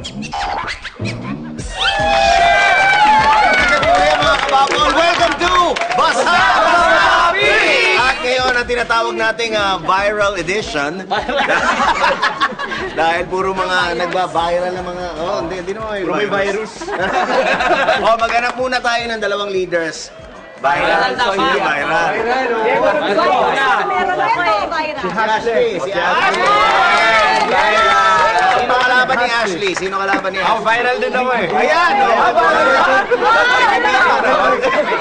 Mga kababol, welcome to Basa! At ngayon ang tinatawag nating viral edition. Dahil puro mga nagba-viral na mga... Oh, hindi naman may virus. Maghanap muna tayo ng dalawang leaders. Viral. Hindi viral. Meron ako viral. Si Ashley. Si Ashley. Sino kalaban ni Ashley? Sino kalaban ni Ashley? Ako, viral din ako eh. Ayan!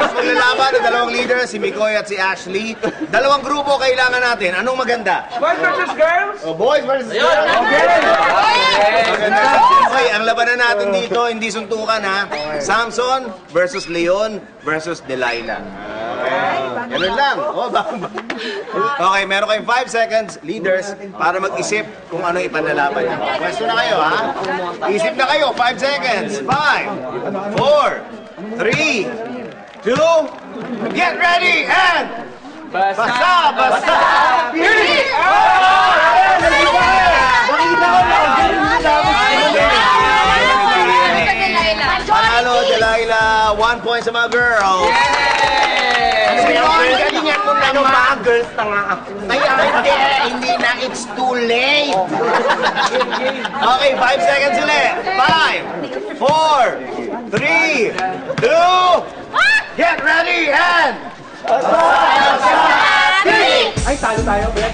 Maglalaban ng dalawang leaders, si Mikoy at si Ashley. Dalawang grupo kailangan natin. Anong maganda? Boys versus girls? Boys versus girls. Okay, ang labanan natin dito, hindi suntukan ha. Samson versus Leon versus Delilah. Ganun lang. Okay, meron kayong 5 seconds, leaders, para mag-isip kung ano ipanlalaban niyo. Pwesto na kayo, ha? Isip na kayo, 5 seconds. 5, 4, 3, 2, get ready, and... Basta! Pili! Nakita ko na! Panalo, Delilah. 1 point sa mga girls. Galingan mo na mga girls, tanga ako. Kaya hindi na, it's too late. Okay, 5 seconds ulit. 5, 4, 3, 2, get ready, and... Ay, talo tayo, Beth.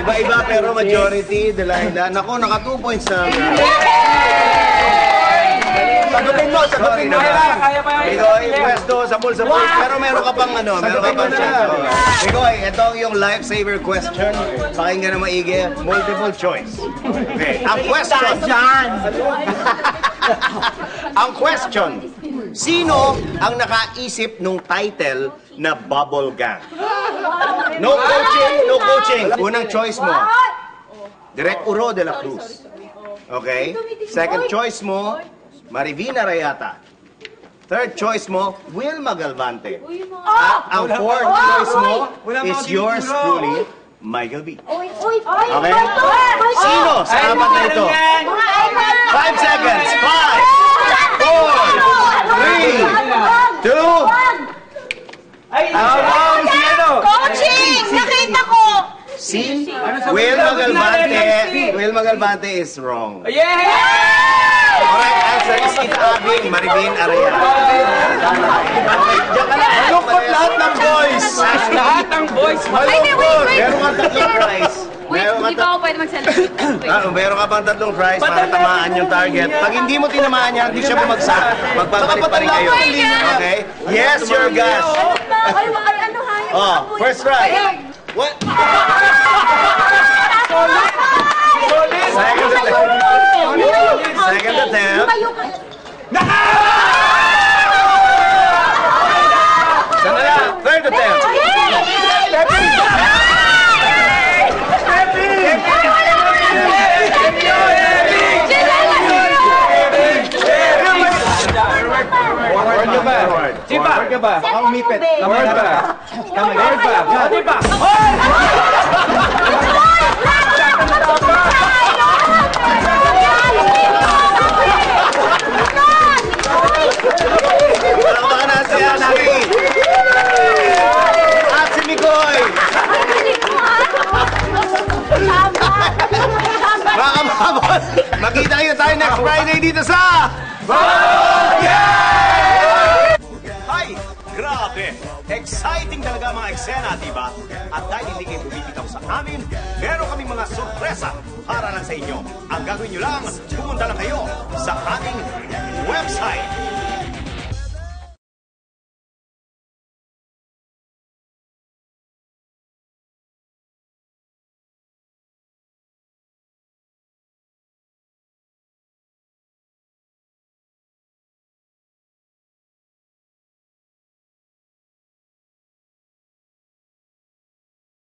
Iba-iba pero majority, Delilah. Naku, naka 2 points na. Sagutin mo. Kaya pa yan. Mikoy, pwesto, sabol. Pero meron ka pang chance. Mikoy, ito yung lifesaver question. Pakinggan na maigi. Multiple choice. Okay, ang question. Sino ang nakaisip nung title na Bubble Gang? No coaching. Unang choice mo, Direk Uro de la Cruz. Okay? Second choice mo, Marivina Rayata. Third choice mo, Wilma Galvante. At ang fourth choice mo is yours truly, Michael B. Okay? Sino sa apat na ito? 5 seconds. 5, 4, 3, 2, Coaching! Nakita ko! si Wilma Galvante. Wilma Galvante is wrong. Correct answer is Abing Maribin Arayata. Malungkot lahat ng boys. Lahat ng boys. Malungkot. Meron kang tatlong prize. Hindi pa ako pwede mag-celebrate. Meron ka pang tatlong prize para tamaan yung target. Pag hindi mo tinamaan yan, hindi siya bumagsak. Magbabalik pa rin kayo. Okay? Yes, your guess. First try. What? Second attempt. Sana lang. Third attempt. Forward ka ba? Baka umipit. Forward ba? Forward ba? Baka na si Ashley. At si Mikoy. Mga kababos, makita kayo tayo next Friday dito sa Ay, grabe! Exciting talaga mga eksena, diba? At dahil hindi kayo bumibitaw sa amin, meron kaming mga sorpresa para lang sa inyo. Ang gagawin nyo lang, pumunta lang kayo sa aming website